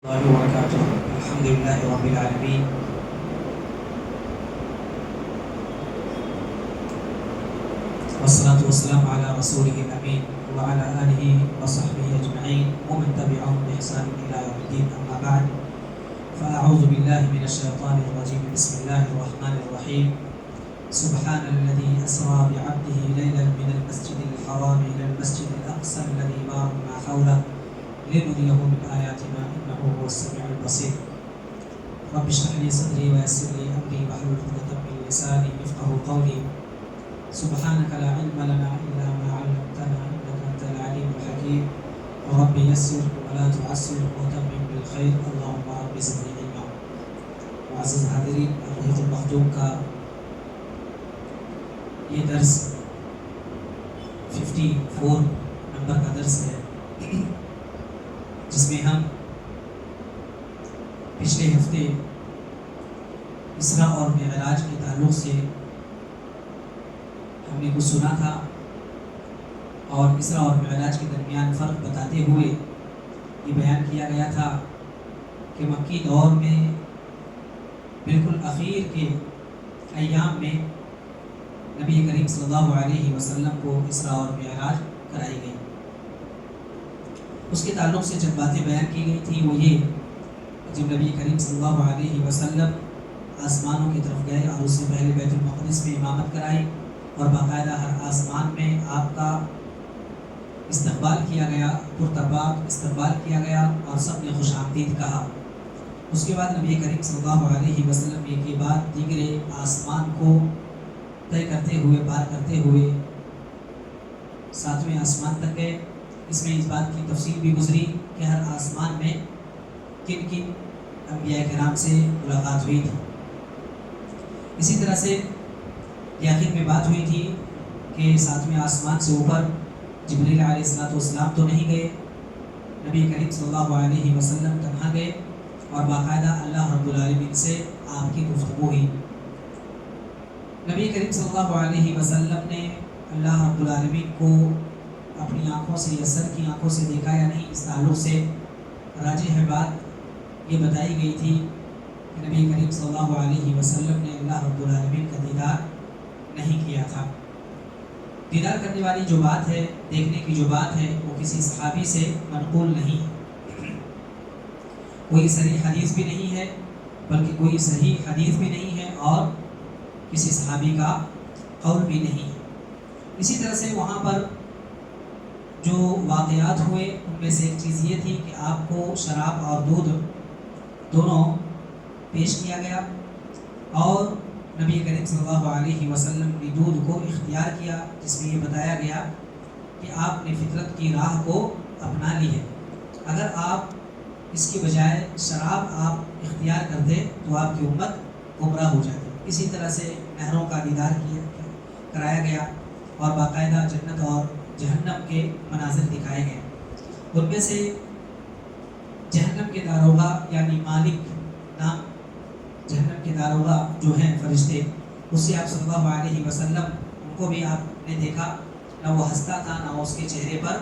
الله وبركاته. الحمد لله رب العالمين والصلاة والسلام على رسوله الأمين وعلى آله وصحبه أجمعين ومن تبعهم بإحسان إلى يوم الدين. أما بعد فأعوذ بالله من الشيطان الرجيم. بسم الله الرحمن الرحيم. سبحان الذي أسرى بعبده ليلا من المسجد الحرام إلى المسجد الأقصى الذي باركنا حوله لنريه من آياتنا إنه هو السميع البصير. رب اشرح لي صدري ويسر لي أمري واحلل عقدة من لساني يفقهوا قولي. سبحانك لا علم لنا إلا ما علمتنا إنك أنت العليم الحكيم. رب يسر ولا تعسر وتمم بالخير. اللهم رب زدني علما. معزز حاضرین، الرحیق المختوم کا یہ درس 54 نمبر کا درس ہے، جس میں ہم پچھلے ہفتے اسراء اور معراج کے تعلق سے ہم نے کچھ سنا تھا، اور اسراء اور معراج کے درمیان فرق بتاتے ہوئے یہ بیان کیا گیا تھا کہ مکی دور میں بالکل اخیر کے ایام میں نبی کریم صلی اللہ علیہ وسلم کو اسراء اور معراج کرائی گئی۔ اس کے تعلق سے جب باتیں بیان کی گئی تھی وہ یہ، جب نبی کریم صلی اللہ علیہ وسلم آسمانوں کی طرف گئے اور اس سے پہلے بیت المقدس میں امامت کرائی، اور باقاعدہ ہر آسمان میں آپ کا استقبال کیا گیا، پرتپاک استقبال کیا گیا اور سب نے خوش آمدید کہا۔ اس کے بعد نبی کریم صلی اللہ علیہ وسلم ایک کے بعد دیگر آسمان کو طے کرتے ہوئے، پار کرتے ہوئے 7ویں آسمان تک گئے۔ اس میں اس بات کی تفصیل بھی گزری کہ ہر آسمان میں کن کن انبیاء کرام سے ملاقات ہوئی تھی۔ اسی طرح سے یہ آخر میں بات ہوئی تھی کہ 7ویں آسمان سے اوپر جبریل علیہ السلام تو نہیں گئے، نبی کریم صلی اللہ علیہ وسلم تنہا گئے اور باقاعدہ اللہ رب العالمین سے آپ کی گفتگو ہوئی۔ نبی کریم صلی اللہ علیہ وسلم نے اللہ رب العالمین کو اپنی آنکھوں سے یا سر کی آنکھوں سے دیکھا یا نہیں، اس تعلق سے راجح بات یہ بتائی گئی تھی کہ نبی کریم صلی اللہ علیہ وسلم نے اللہ رب العالمین کا دیدار نہیں کیا تھا۔ دیدار کرنے والی جو بات ہے، دیکھنے کی جو بات ہے، وہ کسی صحابی سے منقول نہیں، کوئی صحیح حدیث بھی نہیں ہے، بلکہ کوئی صحیح حدیث بھی نہیں ہے اور کسی صحابی کا قول بھی نہیں ہے۔ اسی طرح سے وہاں پر جو واقعات ہوئے ان میں سے ایک چیز یہ تھی کہ آپ کو شراب اور دودھ دونوں پیش کیا گیا، اور نبی کریم صلی اللہ علیہ وسلم نے دودھ کو اختیار کیا، جس میں یہ بتایا گیا کہ آپ نے فطرت کی راہ کو اپنا لی ہے۔ اگر آپ اس کی بجائے شراب آپ اختیار کرتے تو آپ کی امت گمراہ ہو جاتی۔ اسی طرح سے نہروں کا دیدار کرایا گیا اور باقاعدہ جنت اور جہنم کے مناظر دکھائے گئے۔ ان میں سے جہنم کے داروغہ یعنی مالک نام جہنم کے داروغہ جو ہیں فرشتے، اس سے آپ صلی اللہ علیہ وسلم ان کو بھی آپ نے دیکھا، نہ وہ ہنستا تھا، نہ اس کے چہرے پر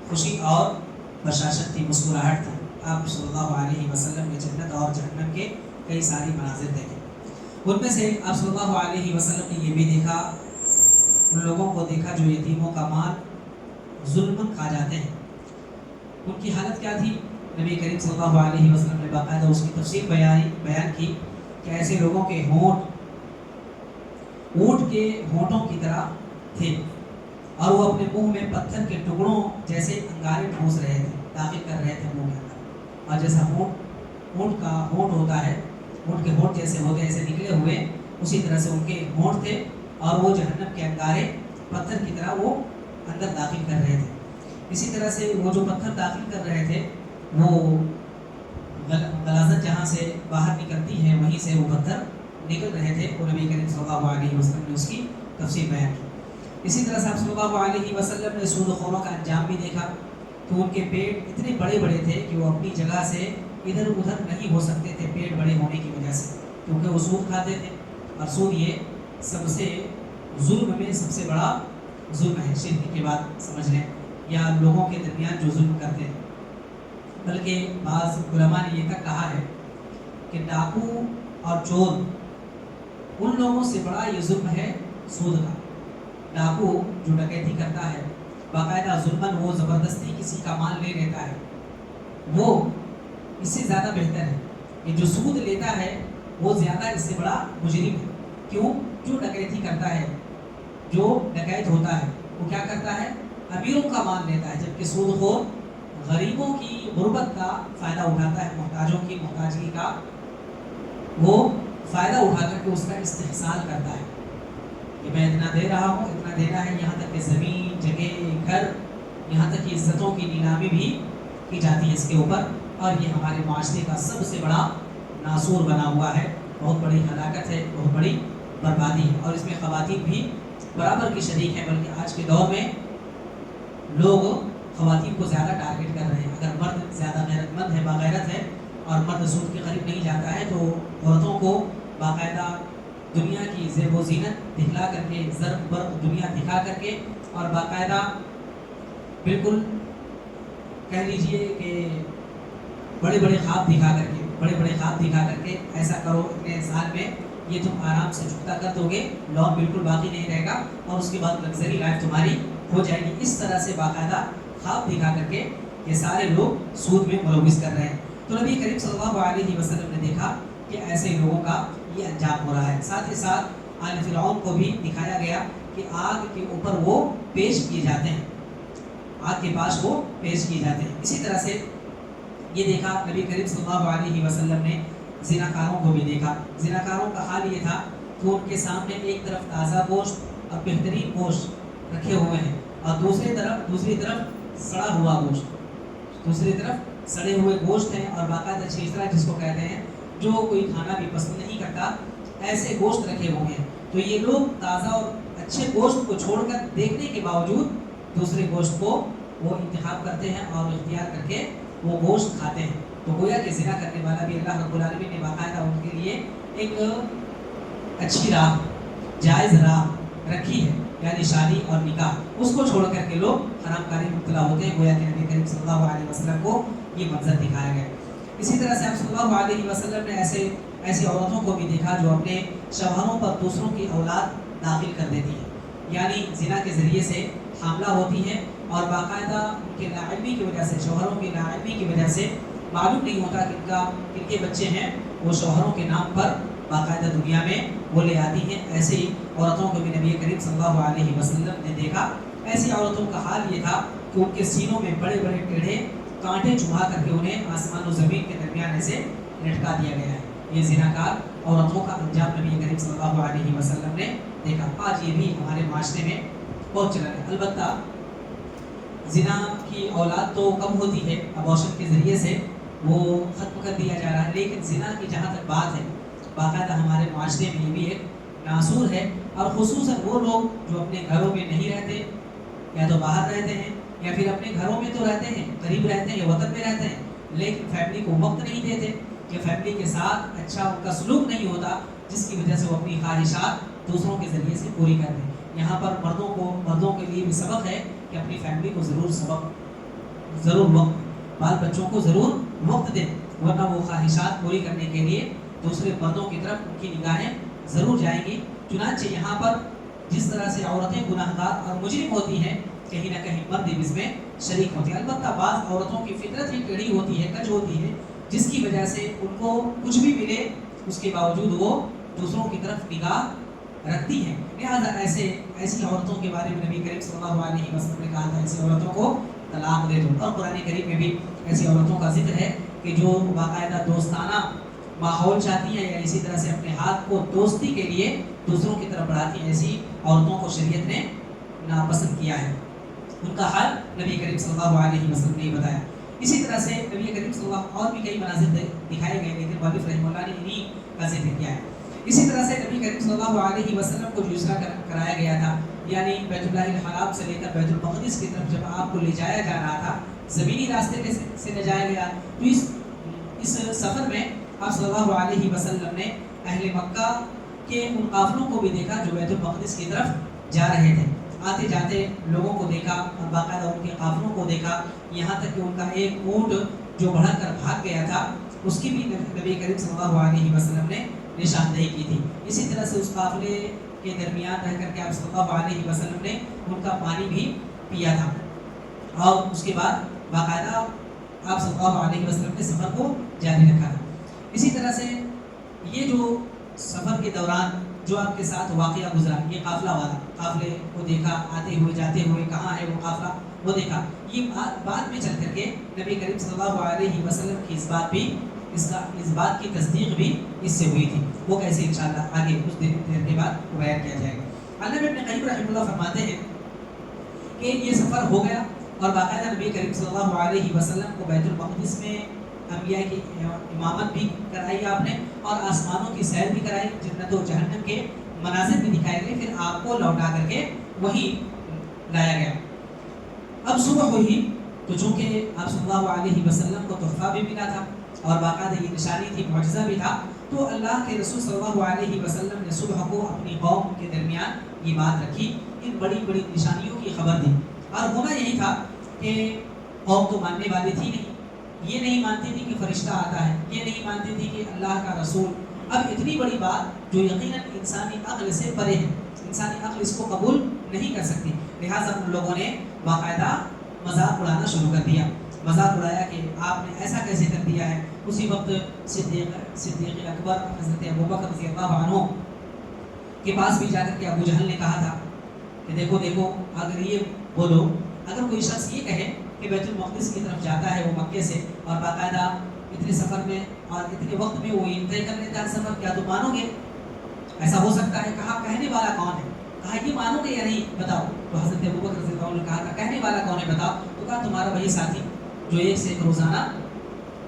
خوشی اور بشاشت تھی، مسکراہٹ تھی۔ آپ صلی اللہ علیہ وسلم نے جنت اور جہنم کے کئی ساری مناظر دیکھے۔ ان میں سے آپ صلی اللہ علیہ وسلم نے یہ بھی دیکھا، ان لوگوں کو دیکھا جو یتیموں کا مال ظلم کھا جاتے ہیں۔ ان کی حالت کیا تھی؟ نبی کریم صلی اللہ علیہ وسلم نے باقاعدہ اس کی تفصیل بیان کی کہ ایسے لوگوں کے ہونٹ اونٹ کے ہونٹوں کی طرح تھے، اور وہ اپنے منہ میں پتھر کے ٹکڑوں جیسے انگارے ٹھوس رہے تھے، داخل کر رہے تھے منہ کے اندر، اور جیسا اونٹ کا ہونٹ ہوتا ہے، اونٹ کے ہونٹ جیسے ہوتے ایسے نکلے ہوئے، اسی طرح سے ان کے ہونٹ تھے، اور وہ جہنم کے انگارے پتھر کی طرح وہ اندر داخل کر رہے تھے۔ اسی طرح سے وہ جو پتھر داخل کر رہے تھے، وہ غلاظت جہاں سے باہر نکلتی ہے وہیں سے وہ پتھر نکل رہے تھے، اور نبی کریم صلی اللہ علیہ وسلم نے اس کی تفصیل بیان کی۔ اسی طرح سے آپ صلی اللہ علیہ وسلم نے سود خوروں کا انجام بھی دیکھا، تو ان کے پیٹ اتنے بڑے بڑے تھے کہ وہ اپنی جگہ سے ادھر ادھر نہیں ہو سکتے تھے، پیٹ بڑے ہونے کی وجہ سے، کیونکہ وہ سود کھاتے تھے، اور سود یہ سب سے ظلم میں سب سے بڑا ظلم ہے، شرک کے بعد سمجھ لیں، یا لوگوں کے درمیان جو ظلم کرتے ہیں۔ بلکہ بعض علماء نے یہ تک کہا ہے کہ ڈاکو اور چور ان لوگوں سے بڑا یہ ظلم ہے سود کا. ڈاکو جو ڈکیتی کرتا ہے باقاعدہ ظلمن وہ زبردستی کسی کا مال لے لیتا ہے, وہ اس سے زیادہ بہتر ہے. یہ جو سود لیتا ہے وہ زیادہ اس سے بڑا مجرم ہے. کیوں؟ جو ڈکیتی کرتا ہے, جو ڈکیت ہوتا ہے وہ کیا کرتا ہے؟ امیروں کا مال لیتا ہے, جبکہ سود خور غریبوں کی غربت کا فائدہ اٹھاتا ہے, محتاجوں کی محتاجگی کا وہ فائدہ اٹھا کر کے اس کا استحصال کرتا ہے کہ میں اتنا دے رہا ہوں, اتنا دینا ہے. یہاں تک کہ زمین, جگہ, گھر, یہاں تک کہ عزتوں کی نیلامی بھی کی جاتی ہے اس کے اوپر. اور یہ ہمارے معاشرے کا سب سے بڑا ناسور بنا ہوا ہے. بہت بڑی ہلاکت ہے, بہت بڑی بربادی ہے. اور اس میں خواتین بھی برابر کی شریک ہیں, بلکہ آج کے دور میں لوگ خواتین کو زیادہ ٹارگٹ کر رہے ہیں. اگر مرد زیادہ غیرت مند ہے, باغیرت ہے اور مرد سود کے قریب نہیں جاتا ہے, تو عورتوں کو باقاعدہ دنیا کی زیب و زینت دکھلا کر کے, ضرب برق دنیا دکھا کر کے, اور باقاعدہ بالکل کہہ لیجئے کہ بڑے بڑے خواب دکھا کر کے ایسا کرو, اتنے سال میں یہ تم آرام سے چکتا کر دو گے, لون بالکل باقی نہیں رہے گا, اور اس کے بعد لگژری لائف تمہاری ہو جائے گی. اس طرح سے باقاعدہ خواب دکھا کر کے یہ سارے لوگ سود میں ملوث کر رہے ہیں. تو نبی کریم صلی اللہ علیہ وسلم نے دیکھا کہ ایسے لوگوں کا یہ انجام ہو رہا ہے. ساتھ ہی ساتھ آل فرعون کو بھی دکھایا گیا کہ آگ کے اوپر وہ پیش کیے جاتے ہیں, آگ کے پاس وہ پیش کیے جاتے ہیں. اسی طرح سے یہ دیکھا نبی کریم صلی اللہ علیہ وسلم نے زناکاروں کو بھی دیکھا. زناکاروں کا حال یہ تھا کہ ان کے سامنے ایک طرف تازہ گوشت اور بہترین گوشت رکھے ہوئے ہیں, اور دوسری طرف سڑا ہوا گوشت, دوسری طرف سڑے ہوئے گوشت ہیں, اور باقاعدہ چھیترا جس کو کہتے ہیں, جو کوئی کھانا بھی پسند نہیں کرتا, ایسے گوشت رکھے ہوئے ہیں. تو یہ لوگ تازہ اور اچھے گوشت کو چھوڑ کر دیکھنے کے باوجود دوسرے گوشت کو وہ انتخاب کرتے ہیں اور اختیار کر کے وہ گوشت کھاتے ہیں. تو گویا کہ زنا کرنے والا بھی اللہ رب العالمین نے باقاعدہ ان کے لیے ایک اچھی راہ, جائز راہ رکھی ہے, یعنی شادی اور نکاح, اس کو چھوڑ کر کے لوگ حرام کاری میں مبتلا ہوتے ہیں. گویا کہ نبی کریم صلی اللہ علیہ وسلم کو یہ منظر دکھایا گیا. اسی طرح سے آپ صلی اللہ علیہ وسلم نے ایسی عورتوں کو بھی دیکھا جو اپنے شوہروں پر دوسروں کی اولاد داخل کر دیتی ہیں, یعنی زنا کے ذریعے سے حاملہ ہوتی ہیں, اور باقاعدہ ان کے ناعلمی کی وجہ سے, شوہروں کی ناعلمی کی وجہ سے معلوم نہیں ہوتا کن کے بچے ہیں, وہ شوہروں کے نام پر باقاعدہ دنیا میں وہ لے آتی ہیں. ایسی عورتوں کو بھی نبی کریم صلی اللہ علیہ وسلم نے دیکھا. ایسی عورتوں کا حال یہ تھا کہ ان کے سینوں میں بڑے بڑے ٹیڑھے کانٹے چبھا کر کے انہیں آسمان و زمین کے درمیان سے لٹکا دیا گیا ہے. یہ زناکار عورتوں کا انجام نبی کریم صلی اللہ علیہ وسلم نے دیکھا. آج یہ بھی ہمارے معاشرے میں بہت چلا ہے. البتہ زنا کی اولاد تو کم ہوتی ہے, ابورشن کے ذریعے سے وہ ختم کر دیا جا رہا ہے, لیکن زنا کی جہاں تک بات ہے باقاعدہ ہمارے معاشرے میں یہ بھی ایک ناسور ہے. اور خصوصاً وہ لوگ جو اپنے گھروں میں نہیں رہتے, یا تو باہر رہتے ہیں, یا پھر اپنے گھروں میں تو رہتے ہیں, قریب رہتے ہیں, یا وطن میں رہتے ہیں, لیکن فیملی کو وقت نہیں دیتے, یا فیملی کے ساتھ اچھا ان کا سلوک نہیں ہوتا, جس کی وجہ سے وہ اپنی خواہشات دوسروں کے ذریعے سے پوری کر دیں. یہاں پر مردوں کے لیے بھی سبق ہے کہ اپنی فیملی کو ضرور وقت, بال بچوں کو ضرور وقت دیں, ورنہ وہ خواہشات پوری کرنے کے لیے دوسرے مردوں کی طرف ان کی نگاہیں ضرور جائیں گی. چنانچہ یہاں پر جس طرح سے عورتیں گناہ گار اور مجرم ہوتی ہیں, کہیں نہ کہیں مرد بھی اس میں شریک ہوتے ہیں. البتہ بعض عورتوں کی فطرت ہی ٹیڑھی ہوتی ہے, کج ہوتی ہے, جس کی وجہ سے ان کو کچھ بھی ملے اس کے باوجود وہ دوسروں کی طرف نگاہ رکھتی ہیں. لہٰذا ایسی عورتوں کے بارے میں نبی کریم صلی اللہ علیہ وسلم نے کہا تھا ایسی عورتوں کو طلاق دے دو. اور قرآن کریم میں بھی ایسی عورتوں کا ذکر ہے کہ جو باقاعدہ دوستانہ ماحول چاہتی ہیں, یا اسی طرح سے اپنے ہاتھ کو دوستی کے لیے دوسروں کی طرف بڑھاتی ہیں, ایسی عورتوں کو شریعت نے ناپسند کیا ہے. ان کا حال نبی کریم صلی اللہ علیہ وسلم نے بتایا. اسی طرح سے نبی کریم صلی اللہ اور بھی کئی مناظر دکھائے گئے, لیکن مؤلف رحمہ اللہ نے انہی کا ذکر کیا ہے. اسی طرح سے نبی کریم صلی اللہ علیہ وسلم کو جو اجرا کرایا گیا تھا, یعنی بیت اللہ الحرام سے لے کر بیت المقدس کی طرف جب آپ کو لے جایا جا رہا تھا, زمینی راستے سے لے جایا گیا, تو اس سفر میں آپ صلی اللہ علیہ وسلم نے اہل مکہ کے ان قافلوں کو بھی دیکھا جو بیت المقدس کی طرف جا رہے تھے. آتے جاتے لوگوں کو دیکھا, اور باقاعدہ ان کے قافلوں کو دیکھا, یہاں تک کہ ان کا ایک اونٹ جو بڑھ کر بھاگ گیا تھا اس کی بھی نبی کریم صلی اللہ علیہ وسلم نے نشاندہی کی تھی. اسی طرح سے اس قافلے کے درمیان رہ کر کے آپ صلی اللہ علیہ وسلم نے ان کا پانی بھی پیا تھا, اور اس کے بعد باقاعدہ آپ صلی اللہ علیہ وسلم نے سفر کو جاری رکھا تھا. اسی طرح سے یہ جو سفر کے دوران جو آپ کے ساتھ واقعہ گزرا, یہ قافلہ والا, قافلے کو دیکھا آتے ہوئے جاتے ہوئے, کہاں ہے وہ قافلہ وہ دیکھا, یہ بعد میں چل کر کے نبی کریم صلی اللہ علیہ وسلم کی اس بات کی تصدیق بھی اس سے ہوئی تھی. وہ کیسے انشاءاللہ آگے کچھ دیر کے بعد بیان کیا جائے گا. علامہ ابن قیم رحمہ اللہ فرماتے ہیں کہ یہ سفر ہو گیا اور باقاعدہ نبی کریم صلی اللہ علیہ وسلم کو بیت المقدس میں انبیاء کی امامت بھی کرائی آپ نے, اور آسمانوں کی سیر بھی کرائی, جنت و جہنم کے مناظر بھی دکھائے گئے, پھر آپ کو لوٹا کر کے وہیں لایا گیا. اب صبح ہوئی تو چونکہ آپ صلی اللہ علیہ وسلم کو تحفہ بھی ملا تھا اور باقاعدہ یہ نشانی تھی, معجزہ بھی تھا, تو اللہ کے رسول صلی اللہ علیہ وسلم نے صبح کو اپنی قوم کے درمیان یہ بات رکھی, ان بڑی بڑی نشانیوں کی خبر دی. اور ہونا یہی تھا کہ قوم تو ماننے والی تھی نہیں, یہ نہیں مانتی تھی کہ فرشتہ آتا ہے, یہ نہیں مانتی تھی کہ اللہ کا رسول. اب اتنی بڑی بات جو یقیناً انسانی عقل سے پرے ہے, انسانی عقل اس کو قبول نہیں کر سکتی, لہٰذا ان لوگوں نے باقاعدہ مذاق اڑانا شروع کر دیا. مذاق اڑایا کہ آپ نے ایسا کیسے کر دیا ہے. اسی وقت صدیق اکبر حضرت ابوبکر رضی اللہ عنہ کے پاس بھی جا کر کے ابو جہل نے کہا تھا کہ دیکھو اگر یہ بولو, اگر کوئی شخص یہ کہے کہ بیت المقدس کی طرف جاتا ہے وہ مکے سے, اور باقاعدہ اتنے سفر میں اور اتنے وقت میں وہ طے کر لیتا ہے سفر, کیا تم مانو گے؟ ایسا ہو سکتا ہے؟ کہا کہنے والا کون ہے؟ کہا یہ مانو گے یا نہیں بتاؤ. تو حضرت ابوبکر رضی اللہ عنہ نے کہا تھا کہنے والا کون ہے بتاؤ. تو کہا تمہارا وہی ساتھی جو ایک سے ایک روزانہ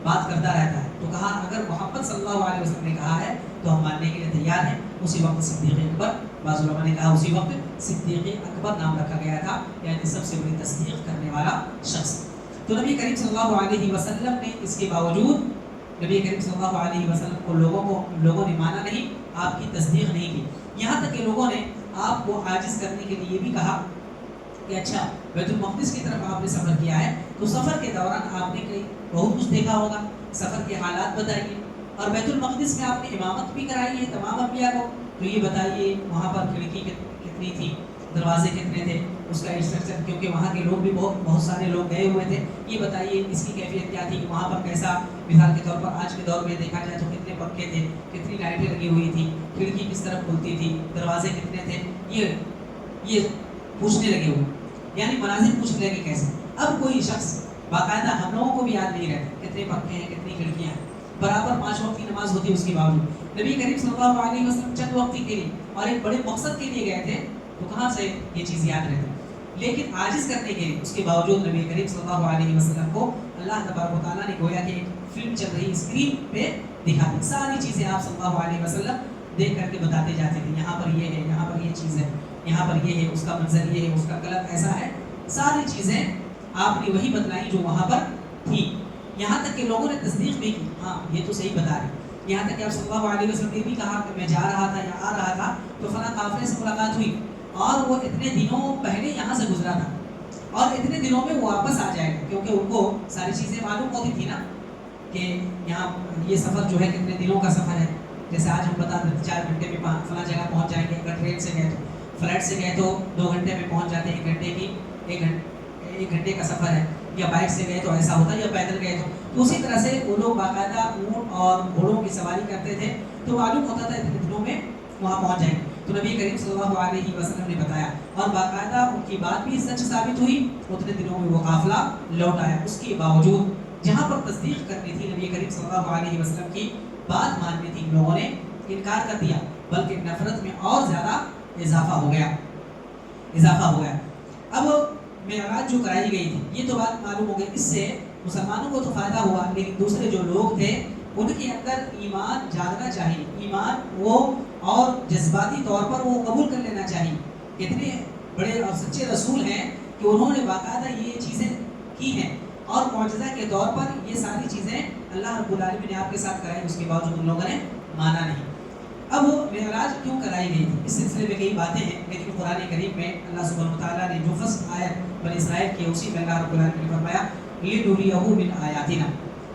بات کرتا رہتا ہے. تو کہا اگر محمد صلی اللہ علیہ وسلم نے کہا ہے تو ہم ماننے کے لیے تیار ہیں. اسی وقت صدیق اکبر, بعض علماء نے کہا اسی وقت صدیق اکبر نام رکھا گیا تھا, یعنی سب سے بڑی تصدیق کرنے والا شخص. تو نبی کریم صلی اللہ علیہ وسلم نے اس کے باوجود نبی کریم صلی اللہ علیہ وسلم کو لوگوں نے مانا نہیں, آپ کی تصدیق نہیں کی. یہاں تک کہ لوگوں نے آپ کو عاجز کرنے کے لیے یہ بھی کہا کہ اچھا بیت المقدس کی طرف آپ نے سفر کیا ہے تو سفر کے دوران آپ نے بہت کچھ دیکھا ہوگا, سفر کے حالات بتائیے, اور بیت المقدس میں آپ نے امامت بھی کرائی ہے تمام انبیاء کو, تو یہ بتائیے وہاں پر کھڑکی کتنی تھی, دروازے کتنے تھے, اس کا اسٹرکچر, کیونکہ وہاں کے لوگ بھی بہت سارے لوگ گئے ہوئے تھے, یہ بتائیے اس کی کیفیت کیا تھی, وہاں پر کیسا, مثال کے طور پر آج کے دور میں دیکھا جائے تو کتنے پنکھے تھے, کتنی لائٹیں لگی ہوئی تھی, کھڑکی کس طرف کھلتی تھی, دروازے کتنے تھے, یہ پوچھنے لگے ہوئے, یعنی مناظر پوچھنے لگے کیسے. اب کوئی شخص باقاعدہ ہم لوگوں کو بھی یاد نہیں رہتا کتنے پنکھے ہیں, کتنی کھڑکیاں ہیں, برابر 5 وقت کی نماز ہوتی ہے, اس کے باوجود نبی کریم صلی اللہ علیہ وسلم چند وقت کے لیے اور ایک بڑے مقصد کے لیے گئے تھے, تو کہاں سے یہ چیز یاد رہتی. لیکن عاجز کرنے کے لیے اس کے باوجود نبی کریم صلی اللہ علیہ وسلم کو اللہ تبارک و تعالیٰ نے گویا کہ ایک فلم چل رہی اسکرین پہ دکھا دی, ساری چیزیں آپ صلی اللہ علیہ وسلم دیکھ کر کے بتاتے جاتے تھے, یہاں پر یہ ہے, یہاں پر یہ چیز ہے, یہاں پر یہ ہے, اس کا منظر یہ ہے, اس کا کلر ایسا ہے, ساری چیزیں آپ نے وہی بتلائی جو وہاں پر تھی. یہاں تک کہ لوگوں نے تصدیق بھی کی, ہاں یہ تو صحیح بتا رہے. یہاں تک کہ آپ صلی اللہ علیہ وسلم نے بھی کہا کہ میں جا رہا تھا یا آ رہا تھا تو فلاں قافلے سے ملاقات ہوئی, اور وہ اتنے دنوں پہلے یہاں سے گزرا تھا, اور اتنے دنوں میں وہ واپس آ جائے گا, کیونکہ ان کو ساری چیزیں معلوم ہوتی تھی نا کہ یہاں یہ سفر جو ہے کتنے دنوں کا سفر ہے. جیسے آج ہم بتا دیں 4 گھنٹے میں فلاں جگہ پہنچ جائیں گے, اگر ٹرین سے گئے تو, فلائٹ سے گئے تو 2 گھنٹے میں پہنچ جاتے ہیں, 1 گھنٹے کا سفر ہے, یا بائک سے گئے تو ایسا ہوتا, یا پیدل گئے تو اسی طرح سے وہ لوگ باقاعدہ اونٹ اور گھوڑوں کی سواری کرتے تھے, تو معلوم ہوتا تھا اتنے دنوں میں وہاں پہنچ جائیں گے. تو نبی کریم صلی اللہ علیہ وسلم نے بتایا, اور باقاعدہ ان کی بات بھی سچ ثابت ہوئی, اتنے دنوں میں وہ قافلہ لوٹ آیا. اس کے باوجود جہاں پر تصدیق کرنی تھی نبی کریم صلی اللہ علیہ وسلم کی بات ماننی تھی, لوگوں نے انکار کر دیا, بلکہ نفرت میں اور زیادہ اضافہ ہو گیا. اب معراج جو کرائی گئی تھی یہ تو بات معلوم ہو گئی, اس سے مسلمانوں کو تو فائدہ ہوا, لیکن دوسرے جو لوگ تھے ان کے اندر ایمان جاگنا چاہیے, ایمان وہ اور جذباتی طور پر وہ قبول کر لینا چاہیے. اتنے بڑے اور سچے رسول ہیں کہ انہوں نے باقاعدہ یہ چیزیں کی ہیں, اور معجزہ کے طور پر یہ ساری چیزیں اللہ رب العالمین نے آپ کے ساتھ کرائی, اس کے باوجود ان لوگوں نے مانا نہیں. اب وہ معراج کیوں کرائی گئی تھی, اس سلسلے میں کئی باتیں ہیں, لیکن قرآن کریم میں اللہ سبحانہ وتعالیٰ نے جو فرسٹ آیت بنی اسرائیل کی, اسی میں اللہ رب العالمین نے فرمایا لِنُرِيَهُ مِنْ آیاتنا,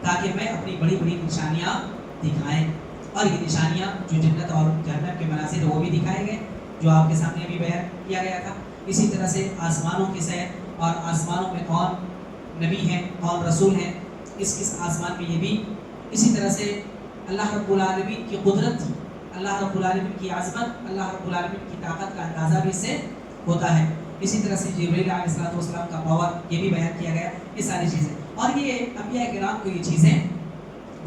تاکہ میں اپنی بڑی بڑی نشانیاں دکھائیں. اور یہ نشانیاں جو جنت اور جہنم کے مناظر ہیں وہ بھی دکھائے گئے جو آپ کے سامنے بھی بیان کیا گیا تھا. اسی طرح سے آسمانوں کی سیر اور آسمانوں میں کون نبی ہیں کون رسول ہیں کس آسمان میں یہ بھی. اسی طرح سے اللہ رب العالمین کی قدرت اللہ رب العالمین کی عظمت اللہ رب العالمین کی طاقت کا اندازہ بھی اس سے ہوتا ہے. اسی طرح سے جبرائیل علیہ السلام کا پاور یہ بھی بیان کیا گیا. یہ ساری چیزیں اور یہ انبیاء کرام کو یہ چیزیں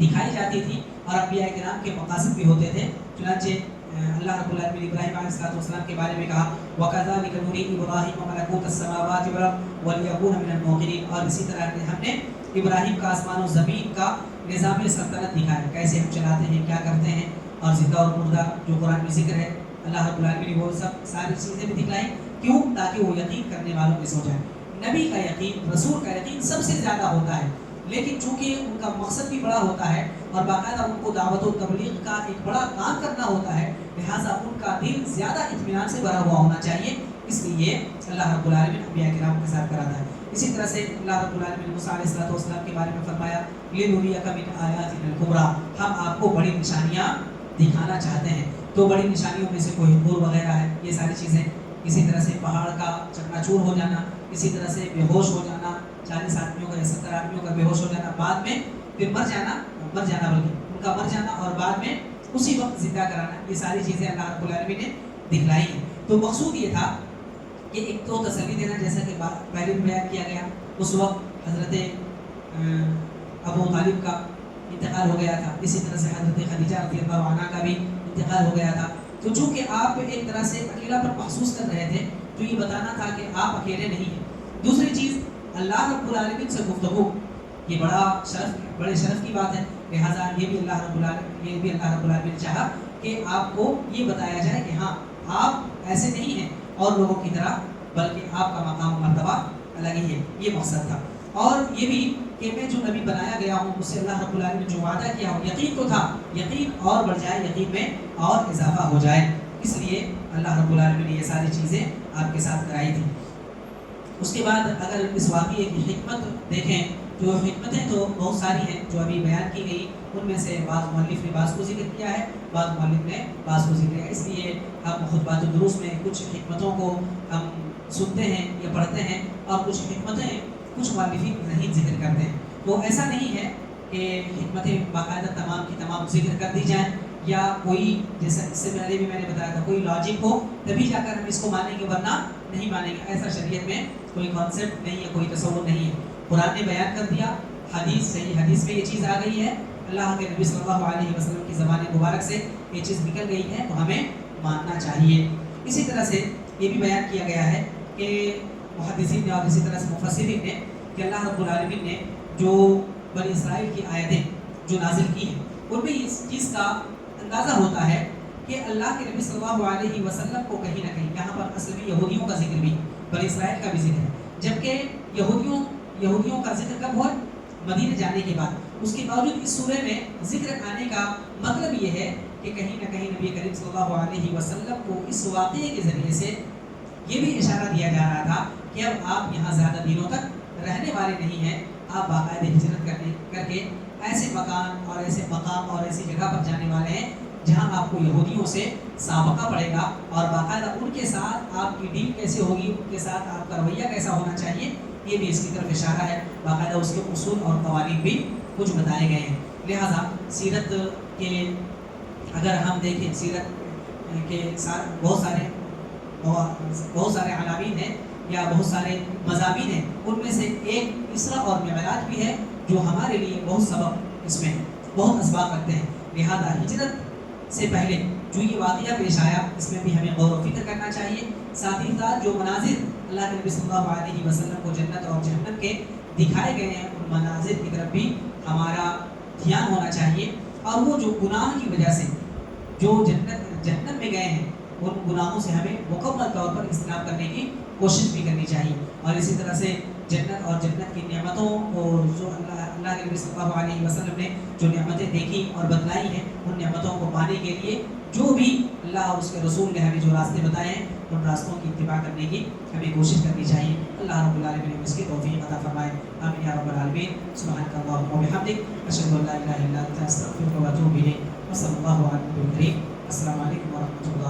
دکھائی جاتی تھی اور انبیاء کرام کے مقاصد بھی ہوتے تھے. چنانچہ اللہ رب العالمین ابراہیم علیہ السلام کے بارے میں کہا وَكَذَلِكَ نُرِي إِبْرَاهِيمَ مَلَكُوتَ السَّمَاوَاتِ وَالْأَرْضِ وَلِيَكُونَ مِنَ الْمُوقِنِينَ. اور اسی طرح ہم نے ابراہیم کا آسمان و زمین کا نظام سلطنت دکھایا کیسے ہم چلاتے ہیں کیا کرتے ہیں. اور زندہ اور مردہ جو قرآن میں ذکر ہے اللہ رب العالمین وہ سب ساری چیزیں بھی دکھلائیں. کیوں؟ تاکہ وہ یقین کرنے والوں میں سو جائے. نبی کا یقین رسول کا یقین سب سے زیادہ ہوتا ہے لیکن چونکہ ان کا مقصد بھی بڑا ہوتا ہے اور باقاعدہ ان کو دعوت و تبلیغ کا ایک بڑا کام کرنا ہوتا ہے لہٰذا ان کا دل زیادہ اطمینان سے بھرا ہوا ہونا چاہیے. اس لیے اللہ رب العالمین انبیاء کرام کے ساتھ کراتا ہے. اسی طرح سے اللہ رب العالمین موسیٰ علیہ السلام کے بارے میں فرمایا لِنُرِيَكَ مِنْ آيَاتِنَا الْكُبْرَى. ہم آپ کو بڑی نشانیاں دکھانا چاہتے ہیں. تو بڑی نشانیوں میں سے کوہ طور وغیرہ ہے یہ ساری چیزیں. اسی طرح سے پہاڑ کا چکنا چور ہو جانا. اسی طرح سے بے ہوش ہو جانا 40 آدمیوں کا یا 70 آدمیوں کا بے ہوش ہو جانا بعد میں پھر مر جانا بلکہ ان کا مر جانا اور بعد میں اسی وقت زندہ کرانا. یہ ساری چیزیں اللہ رب العالمین نے دکھلائی ہیں. تو مقصود یہ تھا کہ ایک تو تسلی دینا جیسا کہ پہلے بھی بیان کیا گیا. اس وقت حضرت ابو طالب کا انتقال ہو گیا تھا. اسی طرح سے حضرت خدیجہ رضی اللہ عنہا کا بھی انتقال ہو گیا تھا. تو چونکہ آپ ایک طرح سے اکیلا پر محسوس کر رہے تھے تو یہ بتانا تھا کہ آپ اکیلے نہیں ہیں. دوسری چیز اللہ رب العالمین سے گفتگو یہ بڑے شرف کی بات ہے. لہٰذا یہ بھی اللہ رب العالمین نے چاہا کہ آپ کو یہ بتایا جائے کہ ہاں آپ ایسے نہیں ہیں اور لوگوں کی طرح بلکہ آپ کا مقام و مرتبہ الگ ہی ہے. یہ مقصد تھا. اور یہ بھی کہ میں جو نبی بنایا گیا ہوں اس سے اللہ رب العالمین نے جو وعدہ کیا ہو یقین تو تھا یقین اور بڑھ جائے یقین میں اور اضافہ ہو جائے. اس لیے اللہ رب العالمین نے یہ ساری چیزیں آپ کے ساتھ کرائی تھی. اس کے بعد اگر اس واقعے کی حکمت دیکھیں جو حکمتیں تو بہت ساری ہیں جو ابھی بیان کی گئی. ان میں سے بعض مؤلف نے بعض کو ذکر کیا ہے بعض مؤلف نے بعض کو ذکر کیا ہے. اس لیے ہم خطبات الدروس میں کچھ حکمتوں کو ہم سنتے ہیں یا پڑھتے ہیں اور کچھ حکمتیں کچھ مؤلفین نہیں ذکر کرتے ہیں. تو ایسا نہیں ہے کہ حکمتیں باقاعدہ تمام کی تمام ذکر کر دی جائیں یا کوئی جیسا اس سے پہلے بھی میں نے بتایا تھا کوئی لاجک ہو تبھی جا کر ہم اس کو مانیں گے ورنہ نہیں مانیں گے. ایسا شریعت میں کوئی کانسیپٹ نہیں ہے کوئی تصور نہیں ہے. قرآن نے بیان کر دیا حدیث صحیح حدیث میں یہ چیز آ گئی ہے اللہ کے نبی صلی اللہ علیہ وسلم کی زبان مبارک سے یہ چیز نکل گئی ہے تو ہمیں ماننا چاہیے. اسی طرح سے یہ بھی بیان کیا گیا ہے کہ محدثین نے اور اسی طرح سے مفسرین نے کہ اللہ رب العالمین نے جو بنی اسرائیل کی آیتیں جو نازل کی ہیں ان میں اس چیز کا اندازہ ہوتا ہے کہ اللہ کے نبی صلی اللہ علیہ وسلم کو کہیں نہ کہیں یہاں پر اصل میں یہودیوں کا ذکر بھی بنی اسرائیل کا بھی ذکر ہے جبکہ یہودیوں کا ذکر کب ہوا مدینے جانے کے بعد. اس کے باوجود اس سورہ میں ذکر آنے کا مطلب یہ ہے کہ کہیں نہ کہیں نبی کریم صلی اللہ علیہ وسلم کو اس واقعے کے ذریعے سے یہ بھی اشارہ دیا جا رہا تھا کہ اب آپ یہاں زیادہ دنوں تک رہنے والے نہیں ہیں. آپ باقاعدہ ہجرت کر کے ایسے مکان اور ایسے مقام اور ایسی جگہ پر جانے والے ہیں جہاں آپ کو یہودیوں سے سابقہ پڑے گا اور باقاعدہ ان کے ساتھ آپ کی ڈیل کیسے ہوگی ان کے ساتھ آپ کا رویہ کیسا ہونا چاہیے یہ بھی اس کی طرف اشارہ ہے. باقاعدہ اس کے اصول اور قوانین بھی کچھ بتائے گئے ہیں. لہٰذا سیرت کے اگر ہم دیکھیں سیرت کے بہت سارے عناوین ہیں یا بہت سارے مضامین ہیں. ان میں سے ایک اسراء اور معراج بھی ہے جو ہمارے لیے بہت سبب اس میں بہت اسباب رکھتے ہیں. لہذا ہجرت سے پہلے جو یہ واقعہ پیش آیا اس میں بھی ہمیں غور و فکر کرنا چاہیے. ساتھ ہی ساتھ جو مناظر اللہ کے نبی صلی اللہ علیہ وسلم کو جنت اور جہنم کے دکھائے گئے ہیں ان مناظر کی طرف بھی ہمارا دھیان ہونا چاہیے. اور وہ جو گناہ کی وجہ سے جو جہنم میں گئے ہیں ان گناہوں سے ہمیں مکمل طور پر اجتناب کرنے کی کوشش بھی کرنی چاہیے. اور اسی طرح سے جنت اور جنت کی نعمتوں اور جو اللہ کے نبی صلی اللہ علیہ وسلم نے جو نعمتیں دیکھی اور بتلائی ہیں ان نعمتوں کو پانے کے لیے جو بھی اللہ اور اس کے رسول نے ہمیں جو راستے بتائے ہیں ان راستوں کی اتباع کرنے کی ہمیں کوشش کرنی چاہیے. اللہ رب العالمین ہمیں اس کی توفیق عطا فرمائے. آمین یا رب العالمین. سبحانک اللہم و بحمدک اشہد ان لا الہ الا انت استغفرک و اتوب الیک. وصلی اللہ علی النبی الکریم. السلام علیکم ورحمۃ اللہ.